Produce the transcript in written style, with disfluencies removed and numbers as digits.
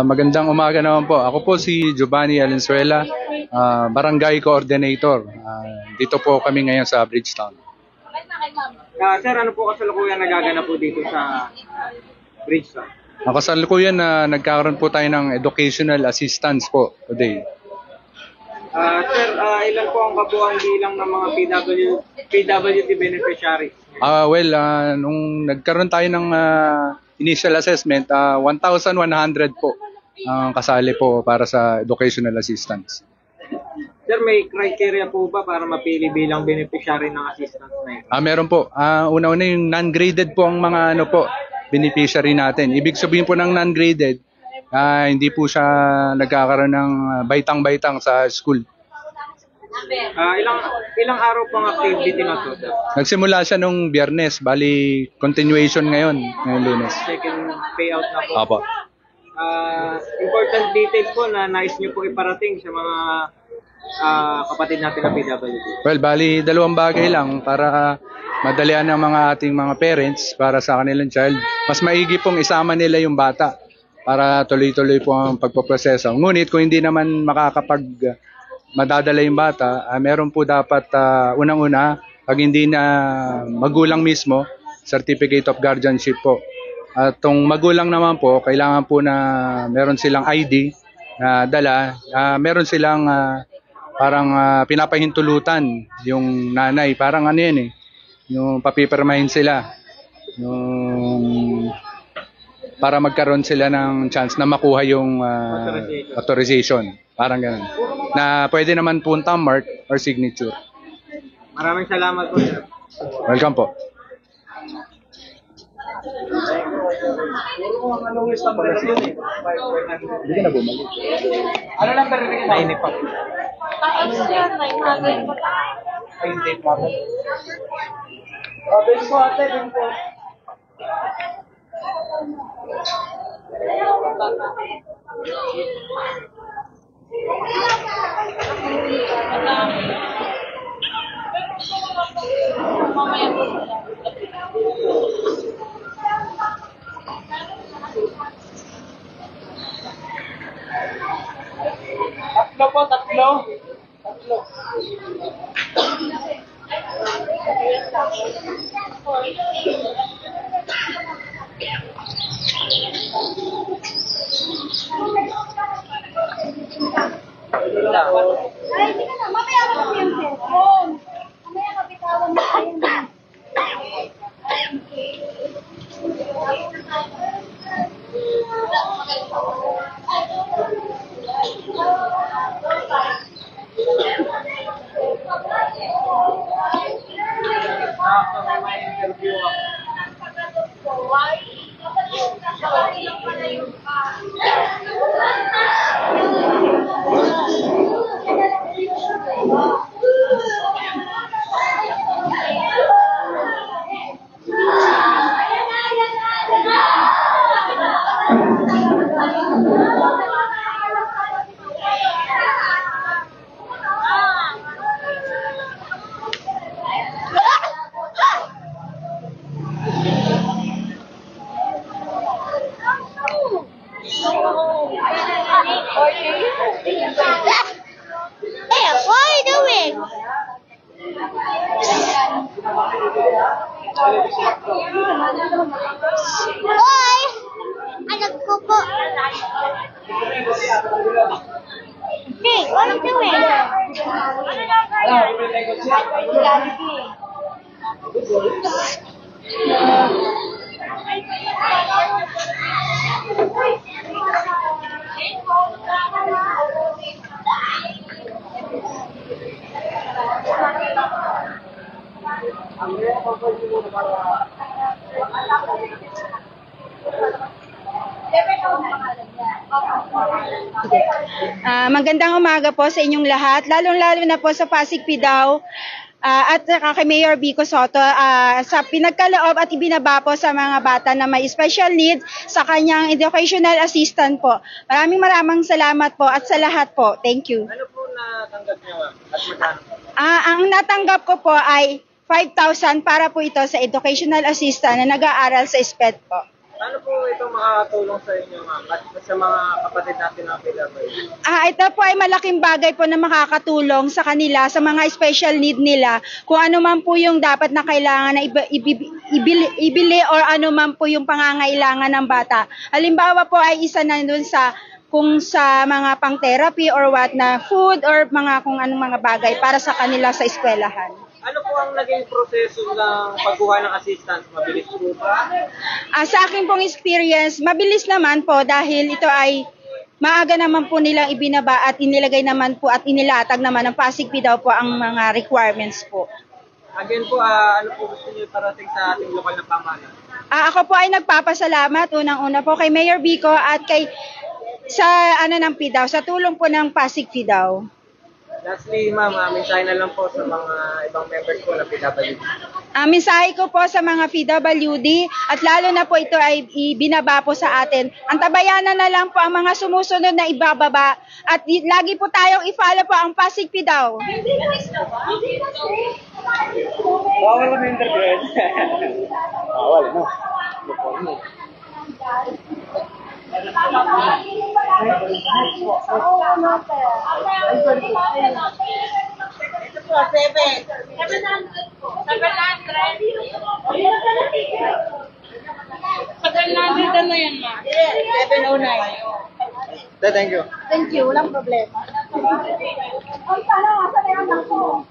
Magandang umaga naman po. Ako po si Giovanni Alenzuela, Barangay Coordinator. Dito po kami ngayon sa Bridgetown. Sir, ano po kasalukuyan nagaganap po dito sa Bridgetown? Kasalukuyan na nagkakaroon po tayo ng educational assistance po today. Sir, ilan po ang kabuuan bilang ng mga PWD beneficiaries? Nung nagkaroon tayo ng initial assessment, 1,100 po ang kasali po para sa educational assistance. Sir, may criteria po ba para mapili bilang beneficiary ng assistance na ito? Meron po. Una-una yung non-graded po ang mga beneficiary natin. Ibig sabihin po ng non-graded, hindi po siya nagkakaroon ng baitang-baitang sa school. Ilang araw pang activity na to, sir? Nagsimula siya nung Biyernes, bali continuation ngayong Lunes. Second payout na po. Apo. Important details po na nais nyo po iparating sa mga kapatid natin na PWD. Well, bali dalawang bagay lang para madalian ng mga ating mga parents para sa kanilang child. Mas maigi pong isama nila yung bata para tuloy-tuloy po ang pagpoproseso. Ngunit kung hindi naman madadala yung bata, meron po dapat unang-una, pag hindi na magulang mismo, certificate of guardianship po. At tong magulang naman po, kailangan po na meron silang ID na dala, meron silang parang pinapahintulutan yung nanay, parang ano yan yung papipirmahin sila, para magkaroon sila ng chance na makuha yung authorization. Parang ganun. Na pwede naman punta mark or signature. Maraming salamat po, sir. Welcome po. Hindi na bumalik. Ano lang ba rin? Nainip pa. Taas yan, may magay pa. Ay, hindi pa. Ben po, ate, Ben po. Mamaya po. Tatlo po, tatlo. Ay, hindi ka na. Mamaya ka kasi yung cellphone. Mamaya ka bitawan mo kayo. Hey, what are you doing? Boy! Anak ko po. Hey, what are you doing? Magandang umaga po sa inyong lahat, lalong-lalo na po sa Pasig Pidao at kay Mayor Vico Soto sa pinagkaloob at ibinaba po sa mga bata na may special need sa kanyang educational assistant po. Maraming salamat po at sa lahat po. Thank you. Ano po natanggap niyo, ma'am? At magkano? Ang natanggap ko po ay 5,000 para po ito sa educational assistant na nag-aaral sa SPED po. Paano po ito makakatulong sa inyo, ma'am, at sa mga kapatid natin na PWD? Ito po ay malaking bagay po na makakatulong sa kanila, sa mga special need nila, kung ano man po yung dapat na kailangan na ibili or ano man po yung pangangailangan ng bata. Halimbawa po ay isa na dun sa kung sa mga pang-therapy or what na food or mga kung anong mga bagay para sa kanila sa eskwelahan. Ano po ang naging proseso ng pagkuha ng assistance? Mabilis po ba? Sa akin pong experience, mabilis naman po dahil ito ay maaga naman po nilang ibinaba at inilagay naman po at inilatag naman ng Pasig PDAW po ang mga requirements po. Again po, ano po gusto niyo parating sa ating lokal na pamahalaan? Ako po ay nagpapasalamat unang-una po kay Mayor Vico at kay sa ng PDAW, sa tulong po ng Pasig PDAW. Lastly, ma'am, mensahe na lang po sa mga ibang members po ng PWD. Mensahe ko po sa mga PWD at lalo na po ito ay ibinaba po sa atin. Antabayanan na lang po ang mga sumusunod na ibababa at lagi po tayong i-follow po ang Pasig PDAW. Bawal na interview. Bawal, no? Thank you. Thank you, walang problema. Ang sana nga, sana yung anak ko.